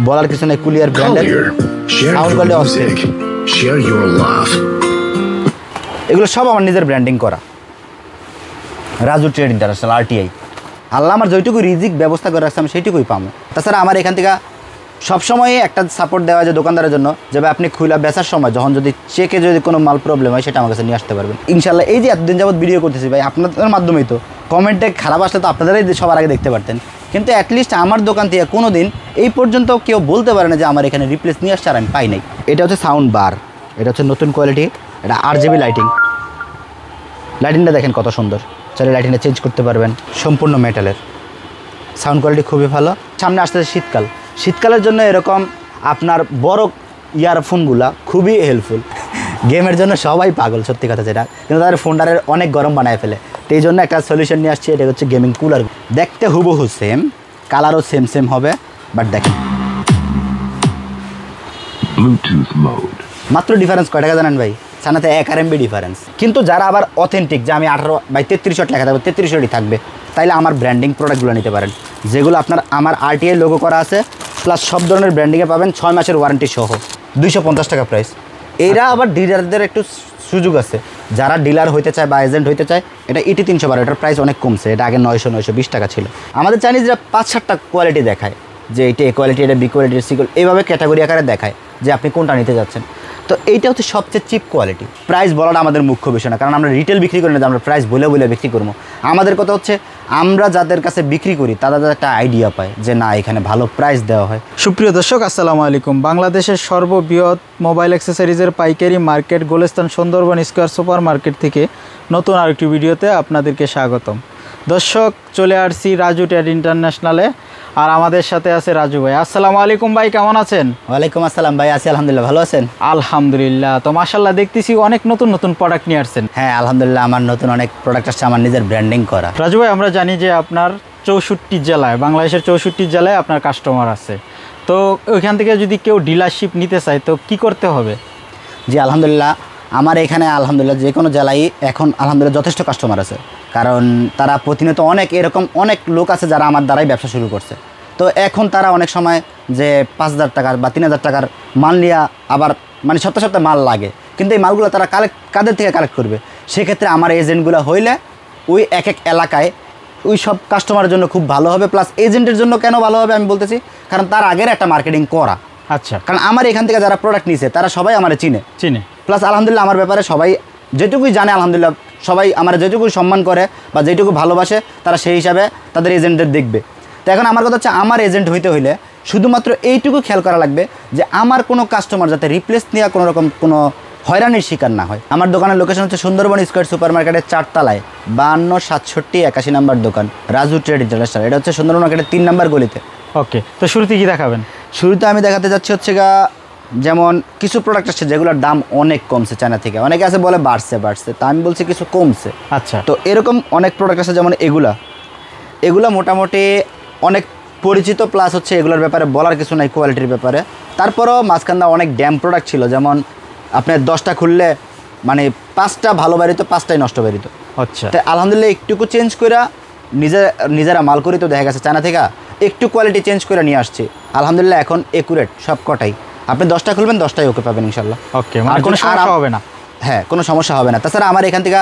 বলার কিছু নেই, কুলিয়ার ব্র্যান্ডের সাউন্ড কোয়ালিটি অস্থির। এগুলো সব আমার নিজের ব্র্যান্ডিং করা, রাজু ট্রেড ইন্টারন্যাশনাল RTI। আল্লাহ আমার যেটুকু রিজিক ব্যবস্থা করে রাখছে আমি সেইটুকুই পাবো। তাছাড়া আমার এখান থেকে সবসময় একটা সাপোর্ট দেওয়া যায় দোকানদারের জন্য, যেভাবে আপনি খুলে বেচার সময় যখন যদি চেকে যদি কোনো মাল প্রবলেম হয় সেটা আমার কাছে নিয়ে আসতে পারবেন ইনশাল্লাহ। এই যে এতদিন যাবত ভিডিও করতেছি ভাই আপনাদের মাধ্যমেই, তো কমেন্টে খারাপ আসলে তো আপনারাই সবার আগে দেখতে পারতেন, কিন্তু অ্যাটলিস্ট আমার দোকান থেকে কোনো দিন এই পর্যন্ত কেউ বলতে পারে না যে আমার এখানে রিপ্লেস নিয়ে আসছে আর আমি পাই নাই। এটা হচ্ছে সাউন্ড বার, এটা হচ্ছে নতুন কোয়ালিটি, এটা RGB লাইটিং। লাইটিংটা দেখেন কত সুন্দর, চাইলে লাইটিংটা চেঞ্জ করতে পারবেন, সম্পূর্ণ মেটালের, সাউন্ড কোয়ালিটি খুবই ভালো। সামনে আসতেছে শীতকাল, শীতকালের জন্য এরকম আপনার বড় ইয়ারফোনগুলা খুবই হেল্পফুল। গেমের জন্য সবাই পাগল সত্যি কথা যেটা, কিন্তু তাদের ফোনটারে অনেক গরম বানায় ফেলে, তো এই জন্য একটা সলিউশন নিয়ে আসছি, এটা হচ্ছে গেমিং কুলার। দেখতে হুবহু সেম, কালারও সেম সেম হবে, বাট দেখেন ব্লুটুথ মোড। মাত্র ডিফারেন্স কয় টাকা জানেন ভাই? সানাতে 1 RMB ডিফারেন্স। কিন্তু যারা আবার অথেন্টিক, যে আমি 18/33 ওয়াট লেখা থাকবে 33 ওয়াটই থাকবে, তাইলে আমার ব্র্যান্ডিং প্রোডাক্টগুলো নিতে পারেন, যেগুলো আপনার আমার RTI লোগো করা আছে, প্লাস সব ধরনের ব্র্যান্ডিংয়ে পাবেন, 6 মাসের ওয়ারেন্টি সহ, 250 টাকা প্রাইস। এরা আবার ডিলারদের একটু সুযোগ আছে, যারা ডিলার হইতে চায় বা এজেন্ট হইতে চায়, এটা ET 312, এটার প্রাইস অনেক কমছে, এটা আগে 920 টাকা ছিল। আমাদের চাইনিজরা 5-7টা কোয়ালিটি দেখায়, যে এটা A কোয়ালিটি, এটা B কোয়ালিটি, C কোয়ালিটি, এইভাবে ক্যাটাগরি আকারে দেখায় যে আপনি কোনটা নিতে যাচ্ছেন। তো এইটা হচ্ছে সবচেয়ে চিপ কোয়ালিটি। প্রাইস বলাটা আমাদের মুখ্য বিষয় না, কারণ আমরা রিটেল বিক্রি করি না যে আমরা প্রাইস বলে বলে বিক্রি করবো। আমাদের কথা হচ্ছে আমরা যাদের কাছে বিক্রি করি তারা একটা আইডিয়া পায় যে না এখানে ভালো প্রাইস দেওয়া হয়। সুপ্রিয় দর্শক আসসালামু আলাইকুম। বাংলাদেশের সর্ববৃহৎ মোবাইল অ্যাক্সেসরিজের পাইকারি market Gulistan Sundarban square super market থেকে নতুন আরেকটি ভিডিওতে আপনাদেরকে স্বাগতম। দর্শক, চলে আসছি রাজু ট্রেড ইন্টারন্যাশনালে, আর আমাদের সাথে আছে রাজু ভাই। আসসালামু আলাইকুম ভাই, কেমন আছেন? ওয়ালাইকুম আসসালাম ভাই, আছি আলহামদুলিল্লাহ, ভালো আছেন? আলহামদুলিল্লাহ। তো মাশাআল্লাহ দেখতেছি অনেক নতুন নতুন প্রোডাক্ট নিয়ে আসছেন। হ্যাঁ আলহামদুলিল্লাহ, আমার নতুন অনেক প্রোডাক্ট আসছে, আমার নিজের ব্র্যান্ডিং করা। রাজু ভাই, আমরা জানি যে আপনার 64 জেলায়, বাংলাদেশের 64 জেলায় আপনার কাস্টমার আছে, তো ওইখান থেকে যদি কেউ ডিলারশিপ নিতে চায় তো কি করতে হবে? জি আলহামদুলিল্লাহ, আমার এখানে আলহামদুলিল্লাহ যে কোনো জেলায় এখন আলহামদুলিল্লাহ যথেষ্ট কাস্টমার আছে, কারণ তারা প্রতিনিয়ত অনেক লোক আছে যারা আমার দ্বারাই ব্যবসা শুরু করছে। তো এখন তারা অনেক সময় যে 5,000 টাকার বা 3,000 টাকার মাল নিয়ে আবার মানে সপ্তাহে সপ্তাহে মাল লাগে, কিন্তু এই মালগুলো তারা কাদের থেকে কালেক্ট করবে? সেক্ষেত্রে আমার এজেন্টগুলো হইলে ওই এক এলাকায় ওই সব কাস্টমারের জন্য খুব ভালো হবে, প্লাস এজেন্টের জন্য কেন ভালো হবে আমি বলতেছি, কারণ তার আগের একটা মার্কেটিং করা। আচ্ছা, কারণ আমার এখান থেকে যারা প্রোডাক্ট নিছে তারা সবাই আমার চিনে, প্লাস আলহামদুলিল্লাহ আমার ব্যাপারে সবাই যেটুকুই জানে, আলহামদুলিল্লাহ সবাই আমার যেটুকুই সম্মান করে বা যেটুকু ভালোবাসে তারা সেই হিসাবে তাদের এজেন্টদের দেখবে। তো এখন আমার কথা হচ্ছে, আমার এজেন্ট হইতে হইলে শুধুমাত্র এইটুকু খেয়াল করা লাগবে যে আমার কোনো কাস্টমার যাতে রিপ্লেস নিয়ে কোনো রকম কোনো হয়রানির শিকার না হয়। আমার দোকানের লোকেশন হচ্ছে সুন্দরবন স্কয়ার সুপার মার্কেটের 4 তলায় 526781 নাম্বার দোকান, রাজু ট্রেড ইন্টারন্যাশনাল। এটা হচ্ছে সুন্দরবন মার্কেটের 3 নাম্বার গলিতে। ওকে, তো শুরুতে কি দেখাবেন? শুরুতে আমি দেখাতে যাচ্ছি হচ্ছে যেমন কিছু প্রোডাক্ট আসছে যেগুলোর দাম অনেক কমছে চায়না থেকে, অনেকে আছে বলে বাড়ছে, তা আমি বলছি কিছু কমছে। আচ্ছা, তো এরকম অনেক প্রোডাক্ট আছে, যেমন এগুলা মোটামুটি অনেক পরিচিত, প্লাস হচ্ছে এগুলোর ব্যাপারে বলার কিছু নাই কোয়ালিটির ব্যাপারে। তারপরও মাঝখানটা অনেক ড্যাম প্রোডাক্ট ছিল, যেমন আপনার 10টা খুললে মানে 5টা ভালো বেরিত, 5টাই নষ্ট বেরিত। আচ্ছা, তাই আলহামদুলিল্লাহ একটুকু চেঞ্জ করে নিজেরা মাল করি, তো দেখা গেছে চায়না থেকে একটু কোয়ালিটি চেঞ্জ করে নিয়ে আসছি, আলহামদুলিল্লাহ এখন একুরেট সব কটাই। আপনি 10টা খুলবেন 10টাই ওকে পাবেন ইনশাল্লাহ। ওকে, মানে কোনো সমস্যা হবে না? হ্যাঁ, কোনো সমস্যা হবে না। তাছাড়া আমার এখান থেকে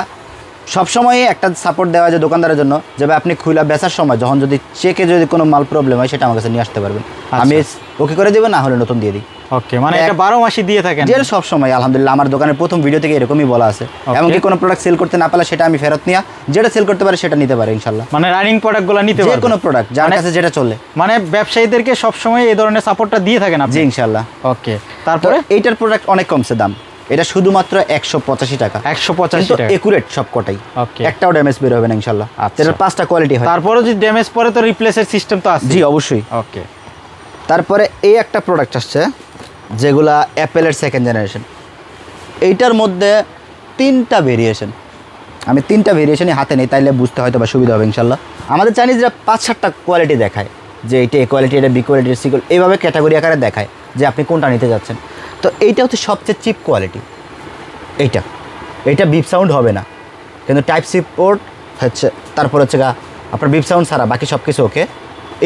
সবসময় একটা সাপোর্ট দেওয়া যায় দোকানদারের জন্য, যেভাবে আপনি খুলে বেচার সময় যখন যদি চেকে যদি কোনো মাল প্রবলেম হয় সেটা আমার কাছে নিয়ে আসতে পারবেন, আমি ওকে করে দেবো, না হলে নতুন দিয়ে দিই। ওকে, মানে এটা 12 মাসই দিয়ে থাকেন? যে সব সময় আলহামদুলিল্লাহ, আমার দোকানের প্রথম ভিডিও থেকে এরকমই বলা আছে। এমনকি কোনো প্রোডাক্ট সেল করতে না পারলে সেটা আমি ফেরত নিয়ে যেটা সেল করতে পারে সেটা নিতে পারে ইনশাল্লাহ। মানে রানিং প্রোডাক্টগুলো নিতে পারবে, যে কোনো প্রোডাক্ট যার কাছে যেটা চলে, মানে ব্যবসায়ীদেরকে সব সময় এই ধরনের সাপোর্টটা দিয়ে থাকেন আপনি? জি ইনশাল্লাহ। ওকে, তারপরে এইটার প্রোডাক্ট অনেক কমছে দাম, এটা শুধুমাত্র 185 টাকা। 185 টাকা, একুরেট সব কটাই, একটাও ড্যামেজ বের হবে না ইনশাল্লাহ। এটার 5টা কোয়ালিটি হয়, তারপরে যদি ড্যামেজ পড়ে তো রিপ্লেসের সিস্টেম তো আছে? জি অবশ্যই। ওকে, তারপরে এই একটা প্রোডাক্ট আসছে যেগুলা অ্যাপেলের 2nd জেনারেশন, এইটার মধ্যে 3টা ভেরিয়েশন, আমি 3টা ভেরিয়েশনই হাতে নেই, তাইলে বুঝতে হয়তো বা সুবিধা হবে ইনশাল্লাহ। আমাদের চাইনিজরা 5-7টা কোয়ালিটি দেখায়, যে এটা A কোয়ালিটি, এটা B কোয়ালিটি, C কোয়ালিটি, এইভাবে ক্যাটাগরি আকারে দেখায় যে আপনি কোনটা নিতে যাচ্ছেন। তো এইটা হচ্ছে সবচেয়ে চিপ কোয়ালিটি। এইটা বিপ সাউন্ড হবে না, কিন্তু টাইপ সি পোর্ট হচ্ছে, তারপর হচ্ছে আপনার বিপ সাউন্ড ছাড়া বাকি সব কিছু ওকে।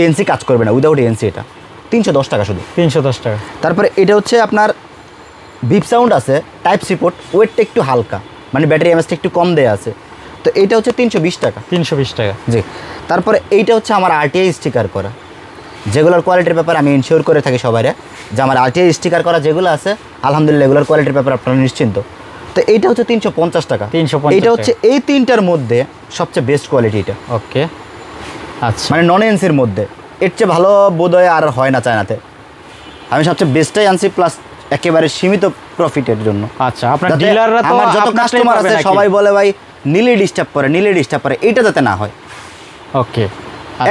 ANC কাজ করবে না, উইদাউট ANC এটা। 310 টাকা শুধু। 310 টাকা। তারপরে এটা হচ্ছে আপনার ভিপ সাউন্ড আছে, টাইপ সি পোর্ট, ওয়েটটা একটু হালকা, মানে ব্যাটারি এমএসটা একটু কম দেয়া আছে। তো এইটা হচ্ছে 320 টাকা। 320 টাকা, জি। তারপরে এইটা হচ্ছে আমার আরটিআই স্টিকার করা, যেগুলোর কোয়ালিটির ব্যাপারে আমি ইনশিওর করে থাকি সবাইরে, যে আমার আরটিআই স্টিকার করা যেগুলো আছে আলহামদুলিল্লাহ এগুলোর কোয়ালিটির ব্যাপারে আপনারা নিশ্চিন্ত। তো এইটা হচ্ছে 350 টাকা। 350 এইটা হচ্ছে এই তিনটার মধ্যে সবচেয়ে বেস্ট কোয়ালিটি এটা। ওকে, আচ্ছা। মানে নন এনসির মধ্যে এর চেয়ে ভালো বোধহয় আর হয় না চায়নাতে। আমি সবচেয়ে বেস্টটাই আনছি, প্লাস একেবারে সীমিত প্রফিটের জন্য। আচ্ছা, আপনার ডিলাররা তো আমার যত কাস্টমার আছে সবাই বলে ভাই নিলে ডিস্টার্ব করে, নিলে ডিস্টার্ব করে, এটা যাতে না হয়। ওকে,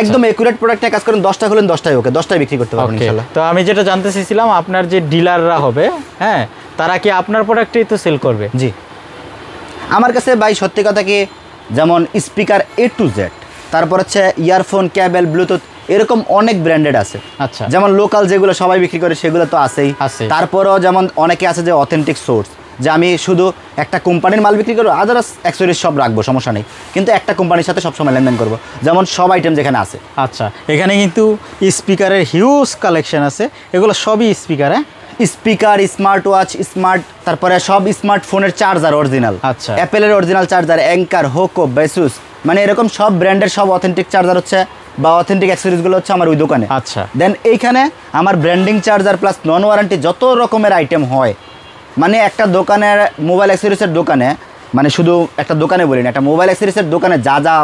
একদম একুরেট প্রোডাক্টে কাজ করেন, 10টা হলেন 10টাই ওকে, 10টাই বিক্রি করতে পারবেন ইনশাআল্লাহ। তো আমি যেটা জানতে চাইছিলাম, আপনার যে ডিলাররা হবে, হ্যাঁ, তারা কি আপনার প্রোডাক্টই তো সেল করবে? জি, আমার কাছে ভাই সত্যি কথা কি, যেমন স্পিকার A to Z, তারপর হচ্ছে ইয়ারফোন, ক্যাবেল, ব্লুটুথ, এরকম অনেক ব্র্যান্ডেড আছে। আচ্ছা, যেমন লোকাল যেগুলো সবাই বিক্রি করে সেগুলো তো আছেই। তারপরও যেমন অনেকে আছে যে অথেন্টিক সোর্স, যে আমি শুধু একটা কোম্পানির মাল বিক্রি করবো, আদার্স অ্যাক্সেসরিজ সব রাখবো, সমস্যা নেই, কিন্তু একটা কোম্পানির সাথে সবসময় লেনদেন করবো, যেমন সব আইটেম যেখানে আছে। আচ্ছা, এখানে কিন্তু স্পিকারের হিউজ কালেকশন আছে, এগুলো সবই স্পিকার। হ্যাঁ, স্পিকার, স্মার্ট ওয়াচ, স্মার্ট, তারপরে সব স্মার্টফোনের চার্জার অরিজিনাল, আচ্ছা, অ্যাপেলের অরিজিনাল চার্জার, অ্যাঙ্কার, হোকো, বেসুস, মানে এরকম সব ব্র্যান্ডের সব অথেন্টিক চার্জার হচ্ছে বা অথেন্টিক অ্যাক্সেসরিজগুলো হচ্ছে আমার ওই দোকানে। আচ্ছা, দেন এইখানে আমার ব্র্যান্ডিং চার্জার প্লাস নন ওয়ারেন্টি যত রকমের আইটেম হয়, মানে একটা দোকানের মোবাইল অ্যাক্সেসরিজের দোকানে, মানে শুধু একটা দোকানে বলি না, একটা মোবাইল অ্যাক্সেসরিজের দোকানে যা যা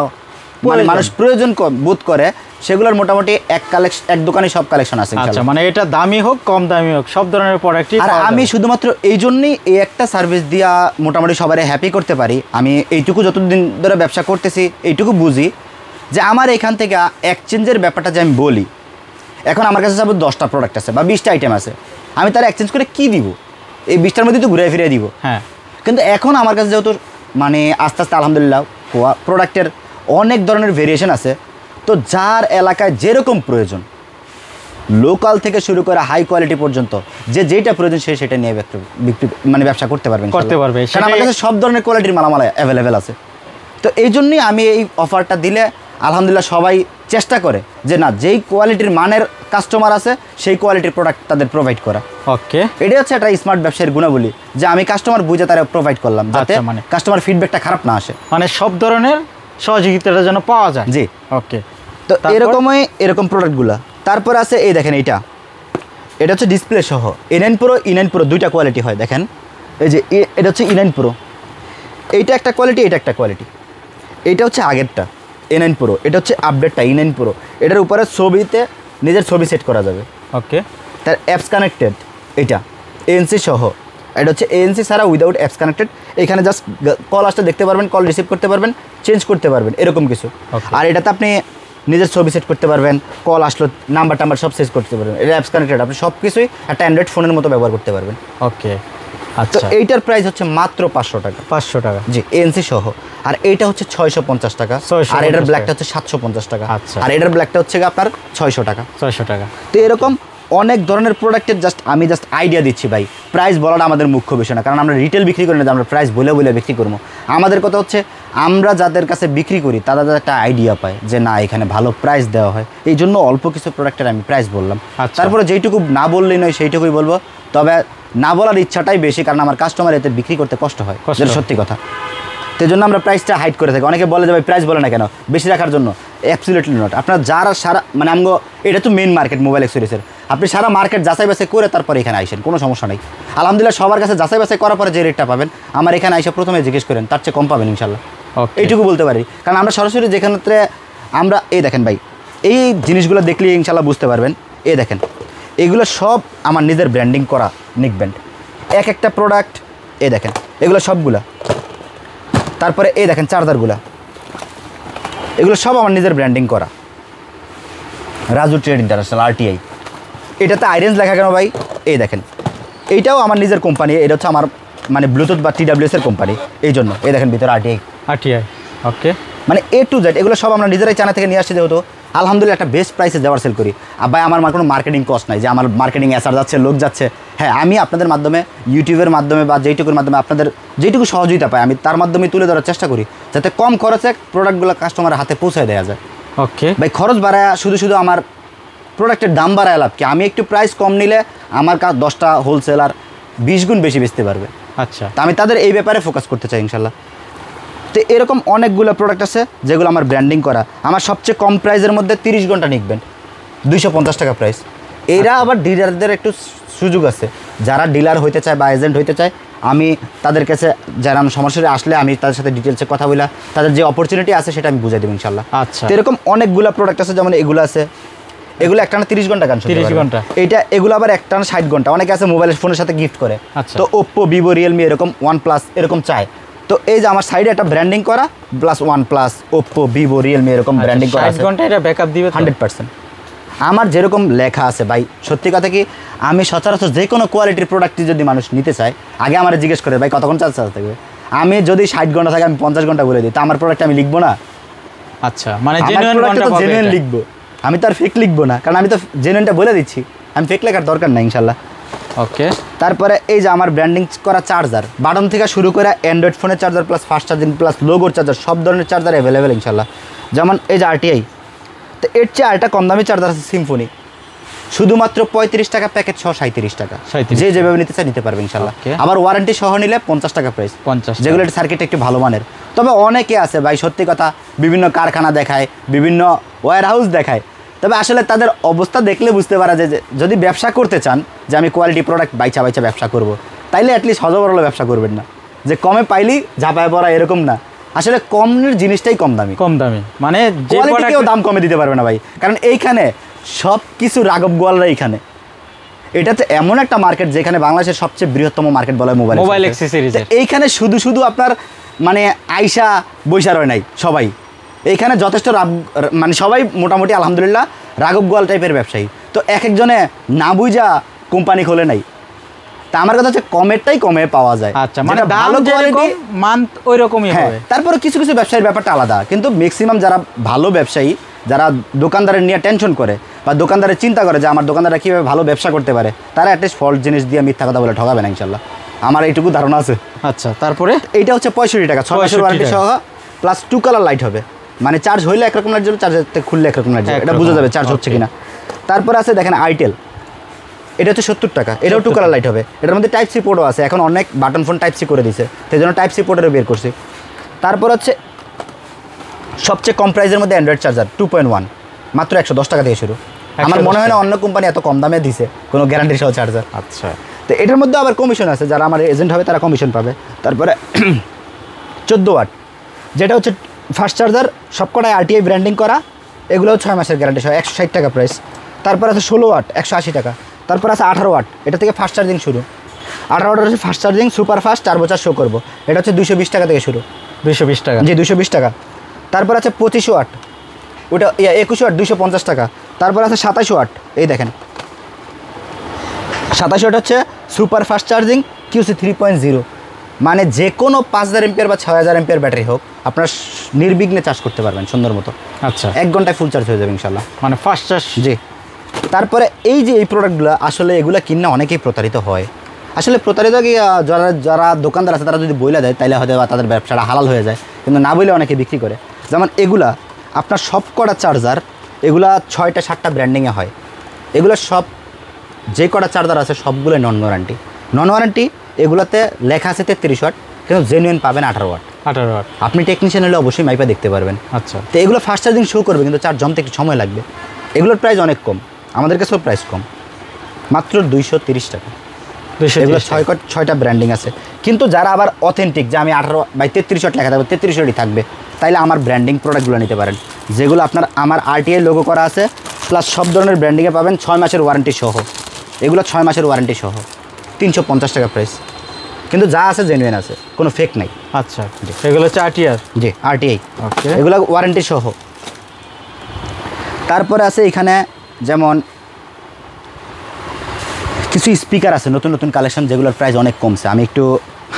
মানে মানুষ প্রয়োজন বোধ করে সেগুলোর মোটামুটি এক দোকানে সব কালেকশন আছে। আচ্ছা, মানে এটা দামি হোক কম দামি হোক সব ধরনের প্রোডাক্টই। আর আমি শুধুমাত্র এই জন্যই এই একটা সার্ভিস দিয়া মোটামুটি সবাই হ্যাপি করতে পারি। আমি এইটুকু যতদিন ধরে ব্যবসা করতেছি এইটুকু বুঝি যে আমার এখান থেকে এক্সচেঞ্জের ব্যাপারটা যে আমি বলি, এখন আমার কাছে সাপোজ 10টা প্রোডাক্ট আছে বা 20টা আইটেম আছে, আমি তারা এক্সচেঞ্জ করে কি দিব? এই 20টার মধ্যে তো ঘুরে ফিরে দিব। হ্যাঁ, কিন্তু এখন আমার কাছে যেহেতু মানে আস্তে আস্তে আলহামদুলিল্লাহ প্রোডাক্টের অনেক ধরনের ভেরিয়েশন আছে, তো যার এলাকায় যেরকম প্রয়োজন, লোকাল থেকে শুরু করে হাই কোয়ালিটি পর্যন্ত যে যেটা প্রয়োজন সে সেটা নিয়ে মানে ব্যবসা করতে পারবে। কারণ আমার কাছে সব ধরনের কোয়ালিটির মালামাল অ্যাভেলেবেল আছে। তো এই জন্যই আমি এই অফারটা দিলে আলহামদুলিল্লাহ সবাই চেষ্টা করে যে না, যেই কোয়ালিটির মানের কাস্টমার আছে সেই কোয়ালিটির প্রোডাক্ট তাদের প্রোভাইড করা। ওকে, এটাই হচ্ছে একটা স্মার্ট ব্যবসায়ের গুণাবলী, যে আমি কাস্টমার বুঝে তারা প্রোভাইড করলাম, যাতে মানে কাস্টমার ফিডব্যাকটা খারাপ না আসে, মানে সব ধরনের সহযোগিতাটা যেন পাওয়া যায়। জি, ওকে। তো এরকম প্রোডাক্টগুলো। তারপর আছে এই দেখেন, এটা হচ্ছে ডিসপ্লে সহ E9 Pro, E9 Pro দুইটা কোয়ালিটি হয়। দেখেন এই যে এটা হচ্ছে E9 Pro, এইটা একটা কোয়ালিটি, এটা একটা কোয়ালিটি। এইটা হচ্ছে আগেরটা E9 Pro, এটা হচ্ছে আপডেটটা E9 Pro। এটার উপরে ছবিতে নিজের ছবি সেট করা যাবে। ওকে, তার অ্যাপস কানেক্টেড, এটা ANC সহ। এটা হচ্ছে ANC ছাড়া উইদাউট অ্যাপস কানেক্টেড। এখানে জাস্ট কল আসতে দেখতে পারবেন, কল রিসিভ করতে পারবেন, চেঞ্জ করতে পারবেন, এরকম কিছু। আর এটাতে আপনি নিজের ছবি সেট করতে পারবেন, কল আসলো নাম্বার সব সেট করতে পারবেন। এটা অ্যাপস কানেক্টেড, আপনি সব কিছুই একটা অ্যান্ড্রয়েড ফোনের মতো ব্যবহার করতে পারবেন। ওকে, তো আচ্ছা। এইটার প্রাইস হচ্ছে মাত্র 500 টাকা। 500 টাকা, জি, ANC সহ। আর এইটা হচ্ছে 650 টাকা, আর এটার ব্ল্যাকটা হচ্ছে 750 টাকা, আর এটার ব্ল্যাকটা হচ্ছে আপনার 600 টাকা। 600 টাকা। তো এরকম অনেক ধরনের প্রোডাক্টের আমি জাস্ট আইডিয়া দিচ্ছি ভাই। প্রাইস বলাটা আমাদের মুখ্য বিষয় না, কারণ আমরা রিটেল বিক্রি করি না যে আমরা প্রাইস বলে বিক্রি করবো। আমাদের কথা হচ্ছে আমরা যাদের কাছে বিক্রি করি তারা একটা আইডিয়া পায় যে না, এখানে ভালো প্রাইস দেওয়া হয়, এই জন্য অল্প কিছু প্রোডাক্টের আমি প্রাইস বললাম। তারপরে যেইটুকু না বললেই নয় সেইটুকুই বলবো, তবে না বলার ইচ্ছাটাই বেশি, কারণ আমার কাস্টমার এতে বিক্রি করতে কষ্ট হয়, যেটা সত্যি কথা। সেই জন্য আমরা প্রাইসটা হাইড করে থাকি। অনেকে বলে যে ভাই প্রাইস বলে না কেন, বেশি রাখার জন্য। Absolutely not. আপনার যারা সারা মানে আমগো এটা তো মেন মার্কেট মোবাইল অ্যাক্সেসরিজের, আপনি সারা মার্কেট যাচাই বাছাই করে তারপরে এখানে আইসেন, কোনো সমস্যা নেই। আলহামদুলিল্লাহ সবার কাছে যাচাই বাছাই করার পরে যে রেটটা পাবেন আমার এখানে আইসা প্রথমে জিজ্ঞেস করেন, তার চেয়ে কম পাবেন ইনশাল্লাহ। এইটুকু বলতে পারি, কারণ আমরা সরাসরি যেখানে আমরা এই দেখেন ভাই, এই জিনিসগুলো দেখলে ইনশাল্লাহ বুঝতে পারবেন। এই দেখেন, এগুলো সব আমার নিজের ব্র্যান্ডিং করা নিক ব্যান্ড, এক একটা প্রোডাক্ট। এই দেখেন এগুলো সবগুলা। তারপরে এই দেখেন চার্জারগুলা, এগুলো সব আমার নিজের ব্র্যান্ডিং করা, রাজু ট্রেড ইন্টারন্যাশনাল RTI। এটাতে আইরেঞ্জ লেখা কেন ভাই? এই দেখেন, এইটাও আমার নিজের কোম্পানি, এটা হচ্ছে আমার মানে ব্লুটুথ বা TWS এর কোম্পানি, এই জন্য এই দেখেন ভিতরে RTI। ওকে, মানে A to Z এগুলো সব আমরা নিজেরাই চায়না থেকে নিয়ে আসছি, যেহেতু আলহামদুলিল্লাহ একটা বেস্ট প্রাইসে যাওয়ার সেল করি। আর ভাই আমার কোনো মার্কেটিং কস্ট নাই যে আমার মার্কেটিং অ্যাসার যাচ্ছে, লোক যাচ্ছে। হ্যাঁ, আমি আপনাদের মাধ্যমে ইউটিউবের মাধ্যমে বা যেইটুকুর মাধ্যমে আপনাদের যেইটুকু সহযোগিতা পাই আমি তার মাধ্যমে তুলে ধরার চেষ্টা করি, যাতে কম খরচে প্রোডাক্টগুলো কাস্টমারের হাতে পৌঁছায় দেওয়া যায়। ওকে ভাই, খরচ বাড়ায় শুধু আমার প্রোডাক্টের দাম বাড়ায় লাভ কি? আমি একটু প্রাইস কম নিলে আমার 10টা হোলসেলার 20 গুণ বেশি বেচতে পারবে। আচ্ছা, তা আমি তাদের এই ব্যাপারে ফোকাস করতে চাই ইনশাল্লাহ। তো এরকম অনেকগুলো প্রোডাক্ট আছে যেগুলো আমার ব্র্যান্ডিং করা। আমার সবচেয়ে কম প্রাইসের মধ্যে 30 ঘন্টা নিকবেন 250 টাকা প্রাইস। এরা আবার ডিলারদের একটু সুযোগ আছে, যারা ডিলার হইতে চায় বা এজেন্ট হইতে চায়, আমি তাদের কাছে যারা সরাসরি আসলে আমি তাদের সাথে ডিটেলসে কথা বলা, তাদের যে অপরচুনিটি আছে সেটা আমি বুঝাই দেবো ইনশাল্লাহ। আচ্ছা, তো এরকম অনেকগুলো প্রোডাক্ট আছে, যেমন এগুলো আছে, এগুলো একটানা 30 ঘন্টা গান 30 ঘন্টা। এইটা এগুলো আবার একটানা 60 ঘন্টা। অনেকে আছে মোবাইলের ফোনের সাথে গিফট করে। আচ্ছা। তো ওপ্পো, ভিভো, রিয়েলমি এরকম OnePlus এরকম চায়। তো এই যে আমার সাইডে একটা ব্র্যান্ডিং করা plus OnePlus, Oppo, Vivo, Realme এরকম ব্র্যান্ডিং করা 60 ঘন্টা এটা ব্যাকআপ দিবে 100%। আমার যেরকম লেখা আছে ভাই, সত্যি কথা কি, আমি সচরাচর যে কোনো কোয়ালিটির প্রোডাক্টটি যদি মানুষ নিতে চায়, আগে আমার জিজ্ঞেস করে ভাই কতক্ষণ চার্জ থাকবে। আমি যদি 60 ঘন্টা থাকে আমি 50 ঘন্টা বলে দিই, তো আমার প্রোডাক্ট আমি লিখবো না? আচ্ছা, মানে জেনুইন ঘন্টা পাবে, জেনুইন লিখবো, আমি তো আর ফেক লিখবো না, কারণ আমি তো জেনুইনটা বলে দিচ্ছি, আমি ফেক লেখার দরকার নাই ইনশাল্লাহ। ওকে। তারপরে এই যে আমার ব্র্যান্ডিং করা চার্জার, বাটন থেকে শুরু করে অ্যান্ড্রয়েড ফোনের charger plus fast charging plus লোগোর চার্জার, সব ধরনের চার্জার অ্যাভেলেবেল ইনশাল্লাহ। যেমন এই যে RTI, তো এর চেয়ে আরেকটা কম দামি চার্জার আছে সিম্ফনি, শুধুমাত্র 35 টাকা প্যাকেট সহ 37 টাকা, যে যেভাবে নিতে চায় নিতে পারবে ইনশাল্লাহ। আবার ওয়ারেন্টি সহ নিলে 50 টাকা প্রাইস, 50, যেগুলো সার্কিট একটু ভালো মানের। তবে অনেকে আছে ভাই, সত্যি কথা, বিভিন্ন কারখানা দেখায়, বিভিন্ন ওয়্যার হাউস দেখায়, তবে আসলে তাদের অবস্থা দেখলে বুঝতে পারা যায় যে যদি ব্যবসা করতে চান, যে আমি কোয়ালিটি প্রোডাক্ট বাইচা ব্যবসা করব, তাইলে অ্যাটলিস্ট হজবরল ব্যবসা করবেন না, যে কমে পাইলি ঝাঁপায় পড়া এরকম না। আসলে কমের জিনিসটাই কম দামি, মানে যে কোয়ালিটিকেও দাম কমে দিতে পারবে না ভাই, কারণ এইখানে সব কিছু রাঘব গোয়ালরা এইখানে। এটা তো এমন একটা মার্কেট যেখানে বাংলাদেশের সবচেয়ে বৃহত্তম মার্কেট বলা হয় মোবাইল অ্যাক্সেসরিজ। এইখানে শুধু আপনার মানে আইসা বৈশা রয় নাই সবাই, এইখানে যথেষ্ট মানে সবাই মোটামুটি আলহামদুলিল্লাহ রাঘব গোয়াল টাইপের ব্যবসায়ী। তো এক একজনে না বুঝা কোম্পানি খোলে নাই। তা আমার কথা হচ্ছে কমেরটাই কমে পাওয়া যায়। আচ্ছা, মানে ভালো কোয়ালিটি মান ওই রকমই হবে। তারপরে কিছু ব্যবসায়ীর ব্যাপারটা আলাদা, কিন্তু ম্যাক্সিমাম যারা ভালো ব্যবসায়ী, যারা দোকানদারের নিয়ে টেনশন করে বা দোকানদারের চিন্তা করে যে আমার দোকানদাররা কীভাবে ভালো ব্যবসা করতে পারে, তারা অ্যাটলিস্ট ফল্ট জিনিস দিয়ে মিথ্যা কথা বলে ঠকাবে না ইনশাল্লাহ, আমার এইটুকু ধারণা আছে। আচ্ছা, তারপরে এইটা হচ্ছে 65 টাকা, 6 মাসের ওয়ারেন্টি সহ, প্লাস 2 কালার লাইট হবে, মানে চার্জ হইলে একরকম লাইট জ্বলবে, চার্জ খুললে একরকম লাইট জ্বলবে, এটা বোঝা যাবে চার্জ হচ্ছে কিনা। তারপরে আছে দেখেন আইটেল, এটা হচ্ছে 70 টাকা, এটাও 2 কালার লাইট হবে, এটার মধ্যে টাইপ সি পোর্টও আছে, এখন অনেক বাটন ফোন টাইপ সি করে দিয়েছে, সেই জন্য টাইপ সি পোর্টেরও বের করছি। তারপর হচ্ছে সবচেয়ে কম প্রাইসের মধ্যে অ্যান্ড্রয়েড চার্জার 2.1, মাত্র 110 টাকা থেকে শুরু। আমার মনে হয় না অন্য কোম্পানি এত কম দামে দিছে কোনো গ্যারান্টি সহ চার্জার। আচ্ছা, তো এটার মধ্যে আবার কমিশন আছে, যারা আমার এজেন্ট হবে তারা কমিশন পাবে। তারপরে 14 ওয়াট, যেটা হচ্ছে ফাস্ট চার্জার, সবকটাই RTI ব্র্যান্ডিং করা, এগুলো 6 মাসের গ্যারান্টি সহ, 160 টাকা প্রাইস। তারপর আছে 16 ওয়াট, 180 টাকা। তারপর আছে 18 ওয়াট, এটা থেকে ফাস্ট চার্জিং শুরু। 18 ওয়াট হচ্ছে fast charging, super fast turbo charge show করবো, এটা হচ্ছে 220 টাকা থেকে শুরু। 220 টাকা? জি, 220 টাকা। তারপর আছে 25 ওয়াট, ওটা 21 ওয়াট 250 টাকা। তারপর আছে 27 ওয়াট, এই দেখেন 27 ওয়াট হচ্ছে সুপার ফাস্ট চার্জিং QC 3.0, মানে যে কোনো 5000 এমপিয়ার বা 6000 এমপিয়ার ব্যাটারি হোক আপনার নির্বিঘ্নে চার্জ করতে পারবেন সুন্দর মতো। আচ্ছা, 1 ঘন্টায় ফুল চার্জ হয়ে যাবে ইনশাল্লাহ, মানে ফাস্ট চার্জ। জি। তারপরে এই যে এই প্রোডাক্টগুলো, আসলে এগুলো কিনে অনেকেই প্রতারিত হয়। আসলে প্রতারিত কি, যারা দোকানদার আছে তারা যদি বইলা দেয় তাইলে হয়তো বা তাদের ব্যবসাটা হালাল হয়ে যায়, কিন্তু না বইলে অনেকে বিক্রি করে। যেমন এগুলা আপনার সব কটা চার্জার, এগুলা 6টা 7টা ব্র্যান্ডিংয়ে হয়, এগুলো সব যে কটা চার্জার আছে সবগুলো নন ওয়ারেন্টি। এগুলোতে লেখা আছে 33 ওয়াট, কিন্তু জেনুইন পাবেন 18 ওয়াট। আপনি টেকনিশিয়ান হলে অবশ্যই মাইপা দেখতে পারবেন। আচ্ছা, তো এগুলো ফাস্ট চার্জিং শো করবে, কিন্তু চার্জ জমতে একটু সময় লাগবে। এগুলোর প্রাইস অনেক কম, আমাদের কাছেও প্রাইস কম, মাত্র 230 টাকা। এগুলো 6টা ব্র্যান্ডিং আছে, কিন্তু যারা আবার অথেন্টিক, যে আমি 18/33 ওয়াট লেখা থাকবে 33 ওয়াটই থাকবে, তাইলে আমার ব্র্যান্ডিং প্রোডাক্টগুলো নিতে পারেন, যেগুলো আমার RTI লোগো করা আছে, প্লাস সব ধরনের ব্র্যান্ডিংয়ে পাবেন 6 মাসের ওয়ারেন্টি সহ। এগুলো 6 মাসের ওয়ারেন্টি সহ, 350 টাকা প্রাইস, কিন্তু যা আছে জেনুইন আছে, কোনো ফেক নাই। আচ্ছা, এগুলো হচ্ছে RTI? জি, RTI, ওকে, এগুলো ওয়ারেন্টি সহ। তারপরে আছে এখানে যেমন কিছু স্পিকার আছে নতুন কালেকশন, যেগুলোর প্রাইস অনেক কমছে, আমি একটু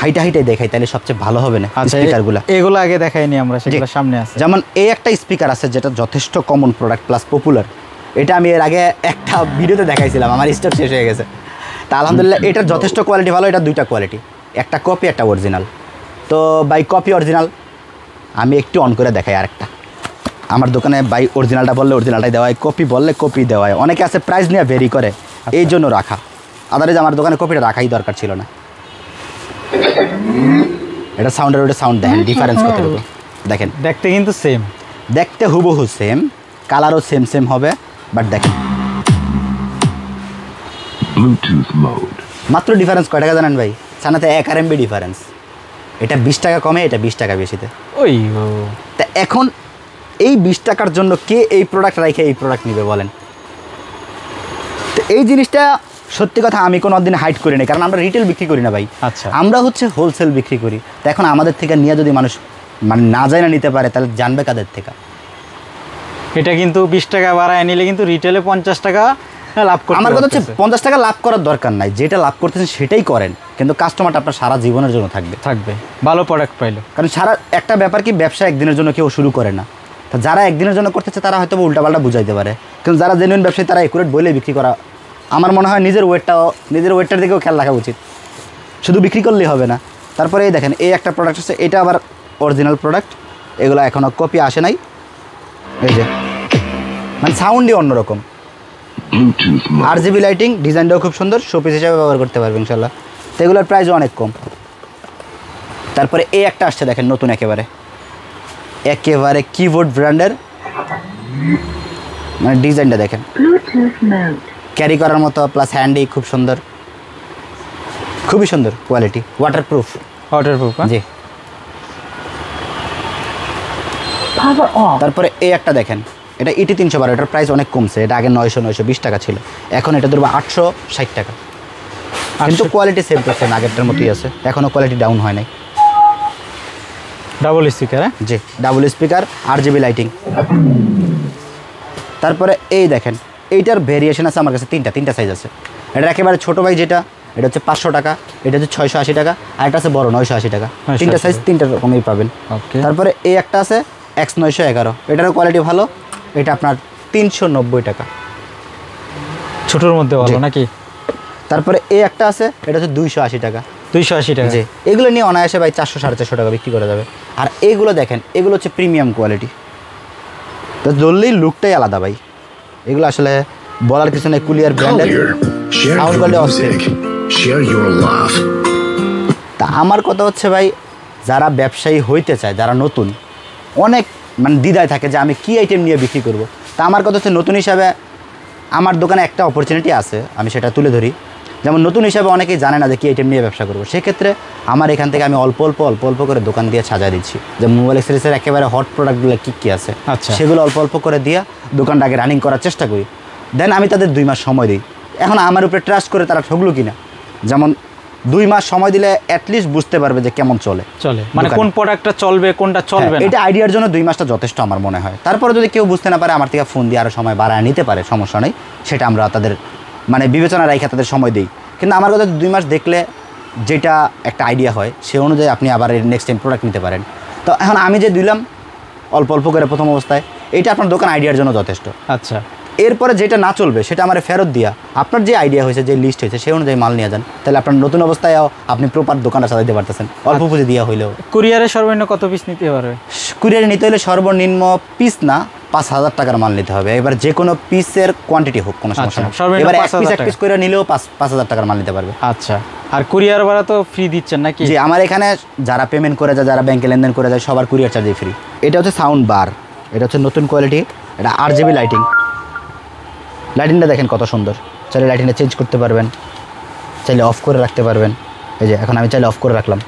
হাইটে দেখাই তাহলে সবচেয়ে ভালো হবে না। স্পিকারগুলো এগুলো আগে দেখাইনি আমরা, সেগুলো সামনে আছে। যেমন এই একটা স্পিকার আছে যেটা যথেষ্ট কমন প্রোডাক্ট প্লাস পপুলার, এটা আমি এর আগে একটা ভিডিওতে দেখাইছিলাম, আমার স্টক শেষ হয়ে গেছে। তা আলহামদুলিল্লাহ এটার যথেষ্ট কোয়ালিটি ভালো, এটা 2টা কোয়ালিটি, একটা কপি একটা অরিজিনাল। তো বাই কপি অরিজিনাল আমি একটু অন করে দেখাই, আরেকটা আমার দোকানে বাই অরিজিনালটা বললে অরিজিনালটাই দেওয়া হয়, কপি বললে কপি দেওয়া হয়। অনেকে আছে প্রাইস নিয়ে ভেরি করে, এই জন্য রাখা। আদারওয়াইজ আমার দোকানে কপিটা রাখাই দরকার ছিল না। এটা সাউন্ডের ওটা সাউন্ড দেখেন ডিফারেন্স কতটুকু দেখেন। দেখতে কিন্তু সেম, দেখতে হুবহু সেম, কালারও সেম সেম হবে, বাট দেখেন Bluetooth mode. মাত্র ডিফারেন্স কয় টাকা জানেন ভাই? সানাতে 1 RMB ডিফারেন্স। এটা 20 টাকা কমে, এটা 20 টাকা বেশিতে। ওই তা এখন এই 20 টাকার জন্য কে এই প্রোডাক্ট রেখে এই প্রোডাক্ট নেবে বলেন? তো এই জিনিসটা সত্যি কথা আমি কোনো দিন হাইড করি না, কারণ আমরা রিটেল বিক্রি করি না ভাই। আচ্ছা, আমরা হচ্ছে হোলসেল বিক্রি করি। তো এখন আমাদের থেকে নিয়ে যদি মানুষ মানে না যায় না নিতে পারে, তাহলে জানবে কাদের থেকে? এটা কিন্তু 20 টাকা বাড়ায় নিলে কিন্তু রিটেলে 50 টাকা লাভ করতে আমার কথা হচ্ছে 50 টাকা লাভ করার দরকার নাই, যেটা লাভ করতেছেন সেটাই করেন, কিন্তু কাস্টমারটা আপনার সারা জীবনের জন্য থাকবে। ভালো প্রোডাক্ট পাইলো। কারণ সারা একটা ব্যাপার কি, ব্যবসা একদিনের জন্য কেউ শুরু করে না। তা যারা একদিনের জন্য করতেছে তারা হয়তো উল্টাপাল্টা বুঝাইতে পারে, কিন্তু যারা জেনুইন ব্যবসায়ী তারা একুরেট বলে বিক্রি করা। আমার মনে হয় নিজের ওয়েটটার দিকেও খেয়াল রাখা উচিত, শুধু বিক্রি করলেই হবে না। তারপরে এই দেখেন এই একটা প্রোডাক্ট আছে, এটা আবার অরিজিনাল প্রোডাক্ট, এগুলো এখনও কপি আসে নাই। এই যে মানে সাউন্ডই অন্যরকম, Bluetooth mode. RGB লাইটিং, ডিজাইনটাও খুব সুন্দর, শোপিস হিসাবে ব্যবহার করতে পারবে ইনশাল্লাহ। তো এগুলোর প্রাইসও অনেক কম। তারপরে এই একটা আসছে দেখেন নতুন, একেবারে কিবোর্ড ব্র্যান্ডের, মানে ডিজাইনটা দেখেন ক্যারি করার মতো, প্লাস হ্যান্ডি খুব সুন্দর, খুবই সুন্দর কোয়ালিটি, ওয়াটারপ্রুফ। জি। তারপরে এই একটা দেখেন, এটা ইটি 312, এটার প্রাইস অনেক কমছে। এটা আগে 920 টাকা ছিল, এখন এটা ধরবো 860 টাকা। কিন্তু কোয়ালিটি সেম পাচ্ছেন, আগেরটার মতোই আছে, এখনও কোয়ালিটি ডাউন হয় নাই। ডাবল স্পিকার, জি ডাবল স্পিকার, RGB লাইটিং। তারপরে এই দেখেন এইটার ভেরিয়েশন আছে আমার কাছে তিনটা সাইজ আছে। এটা একেবারে ছোটো ভাই যেটা, এটা হচ্ছে 500 টাকা, এটা হচ্ছে 680 টাকা, আর এটা আছে বড় 980 টাকা। তিনটা সাইজ, তিনটা রকমই পাবেন। তারপরে এই একটা আছে X911, এটারও কোয়ালিটি ভালো, এটা আপনার 390 টাকা, ছোটোর মধ্যে ভালো নাকি? তারপরে এই একটা আছে, এটা হচ্ছে 280 টাকা। 280 টাকা, জি। এগুলো নিয়ে অনায়াসে ভাই 400-450 টাকা বিক্রি করা যাবে। আর এইগুলো দেখেন, এগুলো হচ্ছে প্রিমিয়াম কোয়ালিটি, তো ধরলেই লুকটাই আলাদা ভাই। এগুলো আসলে বলার কিছু নেই, কুলিয়ার ব্র্যান্ডের, Share সাউন্ড your কোয়ালিটি অস্থির। music. Share your love. তা আমার কথা হচ্ছে ভাই, যারা ব্যবসায়ী হইতে চায়, যারা নতুন, অনেক মানে দ্বিধায় থাকে যে আমি কি আইটেম নিয়ে বিক্রি করব। তা আমার কথা হচ্ছে নতুন হিসাবে আমার দোকানে একটা অপরচুনিটি আছে, আমি সেটা তুলে ধরি। যেমন নতুন হিসাবে অনেকেই জানে না যে কী আইটেম নিয়ে ব্যবসা করবো, সেক্ষেত্রে আমার এখান থেকে আমি অল্প অল্প করে দোকান দিয়ে সাজা দিচ্ছি, যে মোবাইল অ্যাক্সেসরিজের একেবারে হট প্রোডাক্টগুলো কী আছে, আচ্ছা, সেগুলো অল্প করে দিয়ে দোকানটাকে রানিং করার চেষ্টা করি। দেন আমি তাদের 2 মাস সময় দিই। এখন আমার উপরে ট্রাস্ট করে তারা ঠকলো কিনা, যেমন 2 মাস সময় দিলে অ্যাটলিস্ট বুঝতে পারবে যে কেমন চলে, মানে কোন প্রোডাক্টটা চলবে কোনটা চলবে না। এটা আইডিয়ার জন্য 2 মাসটা যথেষ্ট আমার মনে হয়। তারপরে যদি কেউ বুঝতে না পারে, আমার থেকে ফোন দিয়ে আরও সময় বাড়ায় নিতে পারে, সমস্যা নেই, সেটা আমরা তাদের মানে বিবেচনা রেখে তাদের সময় দিই। কিন্তু আমার কথা 2 মাস দেখলে যেটা একটা আইডিয়া হয়, সে অনুযায়ী আপনি আবার নেক্সট টাইম প্রোডাক্ট নিতে পারেন। তো এখন আমি যে দিলাম অল্প করে প্রথম অবস্থায়, এটা আপনার দোকান আইডিয়ার জন্য যথেষ্ট। আচ্ছা, এরপরে যেটা না চলবে সেটা আমার ফেরত দিয়া আপনার যে আইডিয়া হয়েছে, যে লিস্ট হয়েছে, সেই অনুযায়ী মাল নিয়ে যান, তাহলে আপনার নতুন অবস্থায় আপনি প্রপার দোকানটা সাজাইতে পারতেছেন, অল্প পুঁজি দেওয়া হইলেও। কুরিয়ারে সর্বনিম্ন কত পিস নিতে পারবে? কুরিয়ারে নিতে হলে সর্বনিম্ন পিস না 5000 টাকার মাল নিতে হবে। এবার যে কোনো পিসের কোয়ান্টিটি হোক, কোনো সমস্যা নেই। এবার এক পিস করে নিলেও 5000 টাকার মাল নিতে পারবে। আচ্ছা, আর কুরিয়ার ভাড়া তো ফ্রি দিচ্ছেন নাকি? জি, আমার এখানে যারা পেমেন্ট করে যায়, যারা ব্যাংকে লেনদেন করে যায়, সবার কুরিয়ার চার্জে ফ্রি। এটা হচ্ছে সাউন্ড বার, এটা হচ্ছে নতুন কোয়ালিটি, এটা RGB লাইটিং। লাইটিংটা দেখেন কত সুন্দর, চাইলে লাইটিংটা চেঞ্জ করতে পারবেন, চাইলে অফ করে রাখতে পারবেন। এই যে এখন আমি চাইলে অফ করে রাখলাম,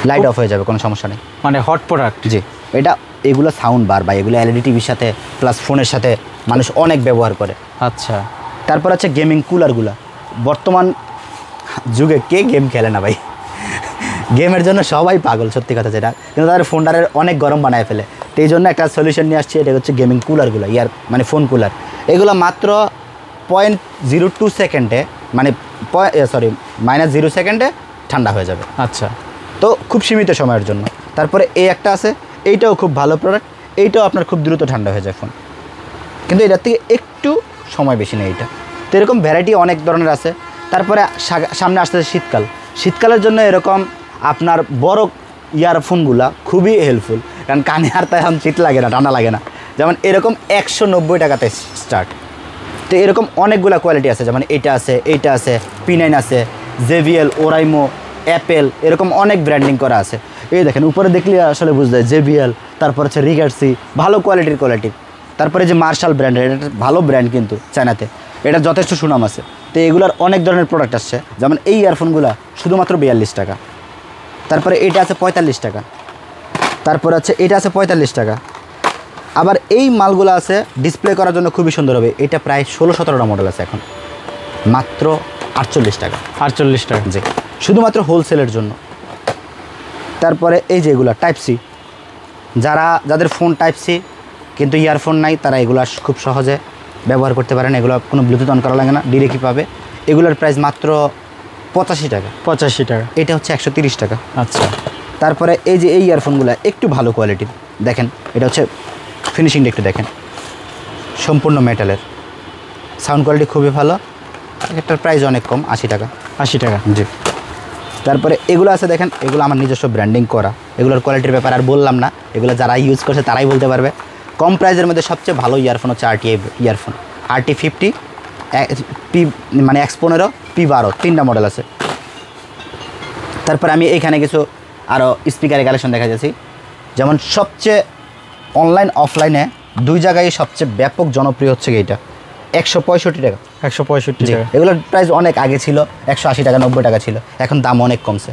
লাইট অফ হয়ে যাবে, কোনো সমস্যা নেই। মানে হট প্রোডাক্ট। জি, এটা এগুলো সাউন্ড বার বা এগুলো LED টিভির সাথে প্লাস ফোনের সাথে মানুষ অনেক ব্যবহার করে। আচ্ছা, তারপর আছে গেমিং কুলারগুলো। বর্তমান যুগে কে গেম খেলে না ভাই, গেমের জন্য সবাই পাগল, সত্যি কথা যেটা, কিন্তু তাদের ফোনটারে অনেক গরম বানায় ফেলে। তো এই জন্য একটা সলিউশন নিয়ে আসছে, এটা হচ্ছে গেমিং কুলারগুলো, মানে ফোন কুলার। এগুলো মাত্র 0.02 সেকেন্ডে, মানে -0 সেকেন্ডে ঠান্ডা হয়ে যাবে। আচ্ছা, তো খুব সীমিত সময়ের জন্য। তারপরে এই একটা আছে, এইটাও খুব ভালো প্রোডাক্ট, এইটাও আপনার খুব দ্রুত ঠান্ডা হয়ে যায় ফোন, কিন্তু এটার থেকে একটু সময় বেশি নেই এটা। তো এরকম ভ্যারাইটি অনেক ধরনের আছে। তারপরে সামনে আসতেছে শীতকাল, শীতকালের জন্য এরকম আপনার বড় ইয়ারফোনগুলা খুবই হেল্পফুল। কারণ কানে আর তাই এখন শীত লাগে না, ঠান্ডা লাগে না। যেমন এরকম 190 টাকাতে স্টার্ট। তো এরকম অনেকগুলো কোয়ালিটি আছে, যেমন এইটা আছে P9 আছে, JBL, ওরাইমো, অ্যাপেল, এরকম অনেক ব্র্যান্ডিং করা আছে। এই দেখেন উপরে দেখলে আসলে বুঝতে যায় JBL, তারপর হচ্ছে রিগার্সি, ভালো কোয়ালিটি। তারপরে যে মার্শাল ব্র্যান্ডের, এটা ভালো ব্র্যান্ড কিন্তু চায়নাতে, এটা যথেষ্ট সুনাম আছে। তো এগুলোর অনেক ধরনের প্রোডাক্ট আসছে, যেমন এই ইয়ারফোনগুলো শুধুমাত্র 42 টাকা। তারপরে এটা আছে 45 টাকা, তারপরে আছে এটা আছে 45 টাকা। আবার এই মালগুলো আছে ডিসপ্লে করার জন্য খুবই সুন্দর হবে, এটা প্রায় 16-17টা মডেল আছে এখন, মাত্র 48 টাকা। 48 টাকা, জি, শুধুমাত্র হোলসেলের জন্য। তারপরে এই যে এগুলো টাইপ সি, যাদের ফোন টাইপ সি কিন্তু ইয়ারফোন নাই, তারা এগুলো খুব সহজে ব্যবহার করতে পারেন। এগুলো কোনো ব্লুটুথ অন করা লাগে না, ডিরেক্টই পাবে। এগুলোর প্রাইস মাত্র 85 টাকা। 85 টাকা, এটা হচ্ছে 130 টাকা। আচ্ছা। তারপরে এই যে এই ইয়ারফোনগুলো একটু ভালো কোয়ালিটির, দেখেন এটা হচ্ছে ফিনিশিংটা একটু দেখেন, সম্পূর্ণ মেটালের, সাউন্ড কোয়ালিটি খুবই ভালো। এটার প্রাইস অনেক কম, 80 টাকা। 80 টাকা, জি। তারপরে এগুলো আছে দেখেন, এগুলো আমার নিজস্ব ব্র্যান্ডিং করা, এগুলোর কোয়ালিটির ব্যাপার আর বললাম না, এগুলো যারা ইউজ করছে তারাই বলতে পারবে। কম প্রাইসের মধ্যে সবচেয়ে ভালো ইয়ারফোন হচ্ছে RTI ইয়ারফোন, RT50, মানে X15, P12, 3টা মডেল আছে। তারপরে আমি এইখানে কিছু আরও স্পিকারের কালেকশন দেখা যাচ্ছি, যেমন সবচেয়ে অনলাইন অফলাইনে 2 জায়গায় সবচেয়ে ব্যাপক জনপ্রিয় হচ্ছে এইটা, 165 টাকা। 165 টাকা। এগুলোর প্রাইস অনেক আগে ছিল 180 টাকা, 90 টাকা ছিল, এখন দাম অনেক কমছে।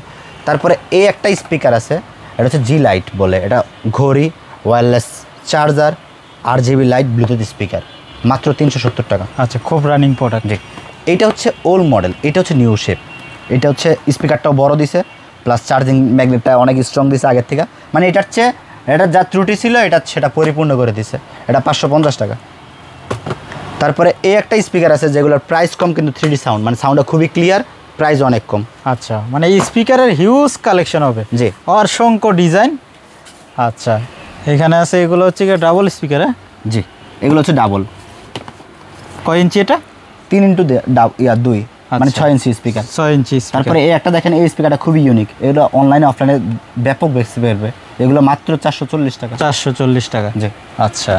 তারপরে এই একটা স্পিকার আছে, এটা হচ্ছে জি লাইট বলে, এটা ঘড়ি, wireless charger, RGB light, Bluetooth speaker, মাত্র 370 টাকা। আচ্ছা, খুব রানিং প্রোডাক্ট। জি, এইটা হচ্ছে ওল্ড মডেল, এটা হচ্ছে নিউ শেপ। এটা হচ্ছে স্পিকারটাও বড় দিছে, প্লাস চার্জিং ম্যাগনেটটা অনেক স্ট্রং দিছে আগের থেকে, মানে এটার চেয়ে এটা যা ত্রুটি ছিল সেটা পরিপূর্ণ করে দিছে। এটা 550 টাকা। তারপরে এই একটা স্পিকার আছে যেগুলোর প্রাইস কম কিন্তু 3D সাউন্ড, মানে সাউন্ডটা খুবই ক্লিয়ার, প্রাইস অনেক কম। আচ্ছা, মানে এই স্পিকারের হিউজ কালেকশন হবে। জি, অসংখ্য ডিজাইন। আচ্ছা, এখানে আছে, এগুলো হচ্ছে কি ডাবল স্পিকার? হ্যাঁ, জি, এগুলো হচ্ছে ডাবল। কয় ইঞ্চি এটা? 3x2, মানে 6 ইঞ্চি স্পিকার। 6 ইঞ্চি। তারপরে এই একটা দেখেন, এই স্পিকারটা খুবই ইউনিক, এগুলো অনলাইনে অফলাইনে ব্যাপক বেশি বেরবে, এগুলো মাত্র 440 টাকা। 440 টাকা, জি। আচ্ছা,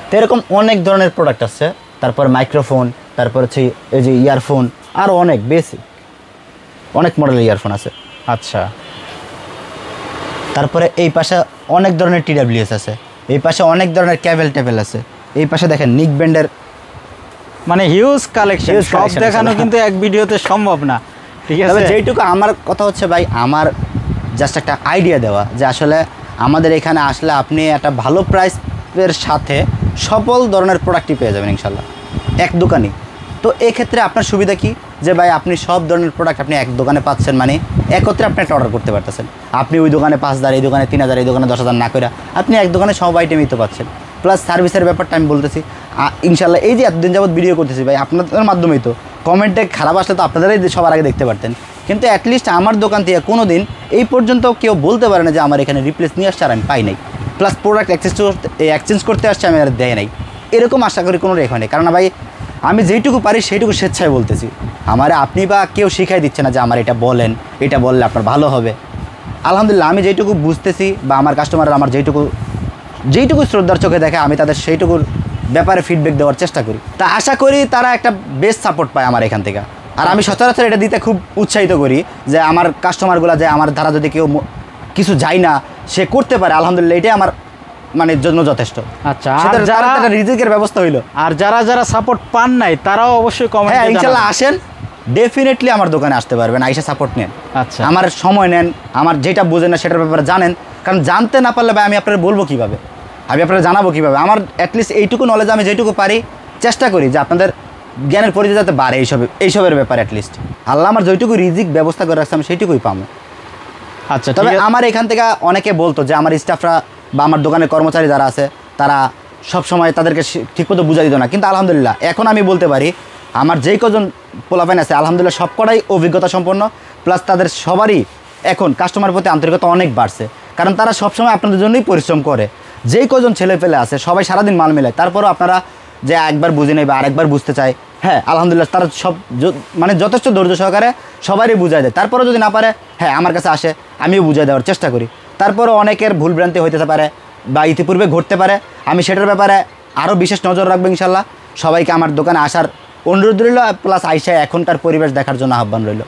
তো এরকম অনেক ধরনের প্রোডাক্ট আছে। তারপর মাইক্রোফোন, তারপর হচ্ছে এই যে ইয়ারফোন, আরও অনেক বেশি অনেক মডেলের ইয়ারফোন আছে। আচ্ছা। তারপরে এই পাশে অনেক ধরনের TWS আছে, এই পাশে অনেক ধরনের ক্যাবেল আছে, এই পাশে দেখেন নিক ব্যান্ডের, মানে হিউজ কালেকশন, Huge সব collection দেখানো আছে। কিন্তু এক ভিডিওতে সম্ভব না, ঠিক আছে? তবে যেইটুকু আমার কথা হচ্ছে ভাই, আমার জাস্ট একটা আইডিয়া দেওয়া যে আসলে আমাদের এখানে আসলে আপনি একটা ভালো প্রাইসের সাথে সকল ধরনের প্রোডাক্টই পেয়ে যাবেন ইনশাল্লাহ এক দোকানেই। তো এক্ষেত্রে আপনার সুবিধা কি, যে ভাই আপনি সব ধরনের প্রোডাক্ট আপনি এক দোকানে পাচ্ছেন, মানে একত্রে আপনি একটা অর্ডার করতে পারতেছেন। আপনি ওই দোকানে 5,000, এই দোকানে 3,000, এই দোকানে 10,000 না করে আপনি এক দোকানে সব আইটেমই তো পাচ্ছেন। প্লাস সার্ভিসের ব্যাপারটা আমি বলতেছি, ইনশাল্লাহ এই যে এতদিন যাবত ভিডিও করতেছি ভাই, আপনাদের মাধ্যমেই তো কমেন্টে খারাপ আসলে তো আপনারাই সবার আগে দেখতে পারতেন, কিন্তু অ্যাটলিস্ট আমার দোকান থেকে কোনো দিন এই পর্যন্ত কেউ বলতে পারে না যে আমার এখানে রিপ্লেস নিয়ে আসছে আর আমি পাই নাই, প্লাস প্রোডাক্ট এক্সচেঞ্জ করতে আসছে আমি আর দেয় নাই, এরকম আশা করি কোনো রেখা নেই। কারণ ভাই আমি যেইটুকু পারি সেইটুকু স্বেচ্ছায় বলতেছি, আমার আপনি বা কেউ শিখাই দিচ্ছে না যে আমার এটা বলেন, এটা বললে আপনার ভালো হবে। আলহামদুলিল্লাহ আমি যেইটুকু বুঝতেছি বা আমার কাস্টমাররা আমার যেইটুকু শ্রদ্ধার চোখে দেখে, আমি তাদের সেইটুকুর ব্যাপারে ফিডব্যাক দেওয়ার চেষ্টা করি। তা আশা করি তারা একটা বেস্ট সাপোর্ট পায় আমার এখান থেকে। আর আমি সচরাচর এটা দিতে খুব উৎসাহিত করি যে আমার কাস্টমারগুলো যে আমার দ্বারা যদি কেউ কিছু যায় না সে করতে পারে, আলহামদুলিল্লাহ এটাই আমার মানে জন্য যথেষ্ট। আচ্ছা, আর যারা রিজিকের ব্যবস্থা হইলো, আর যারা সাপোর্ট পান নাই তারাও অবশ্যই কমেন্টে হ্যাঁ ইনশাআল্লাহ আসেন, ডেফিনেটলি আমার দোকানে আসতে পারবেন, আইসা সাপোর্ট নেন। আচ্ছা, আমার সময় নেন, আমার যেটা বোঝেন না সেটার ব্যাপারে জানেন, কারণ জানতে না পারলে ভাই আমি আপনারা বলবো কীভাবে, আমি আপনারা জানাবো কীভাবে। আমার অ্যাটলিস্ট এইটুকু নলেজ আমি যেটুকু পারি চেষ্টা করি যে আপনাদের জ্ঞানের পরিধি যাতে বাড়ে এইসবের ব্যাপারে। অ্যাটলিস্ট আল্লাহ আমার যেটুকু রিজিক ব্যবস্থা করে রাখছে আমি সেইটুকুই পাবো। আচ্ছা, তবে আমার এখান থেকে অনেকে বলতো যে আমার স্টাফরা বা আমার দোকানের কর্মচারী যারা আছে তারা সব সময় তাদেরকে ঠিকমতো বুঝা দিত না, কিন্তু আলহামদুলিল্লাহ এখন আমি বলতে পারি আমার যেই কজন পোলাপাইন আছে আলহামদুলিল্লাহ সবকটাই অভিজ্ঞতা সম্পন্ন, প্লাস তাদের সবারই এখন কাস্টমার প্রতি আন্তরিকতা অনেক বাড়ছে, কারণ তারা সবসময় আপনাদের জন্যই পরিশ্রম করে। যেই কজন ছেলে পেলে আছে সবাই সারাদিন মাল মেলায়, তারপরও আপনারা যে একবার বুঝে নেই বা আরেকবার বুঝতে চায়, হ্যাঁ আলহামদুলিল্লাহ তারা সব মানে যথেষ্ট ধৈর্য সহকারে সবারই বুঝাই দেয়। তারপরেও যদি না পারে হ্যাঁ আমার কাছে আসে, আমিও বুঝাই দেওয়ার চেষ্টা করি। তারপরও অনেকের ভুলভ্রান্তি হইতে পারে, বা ইতিপূর্বে ঘটতে পারে, আমি সেটার ব্যাপারে আরও বিশেষ নজর রাখবো ইনশাল্লাহ। সবাইকে আমার দোকানে আসার অনুরোধ রইল, প্লাস আইসা এখনকার পরিবেশ দেখার জন্য আহ্বান রইল।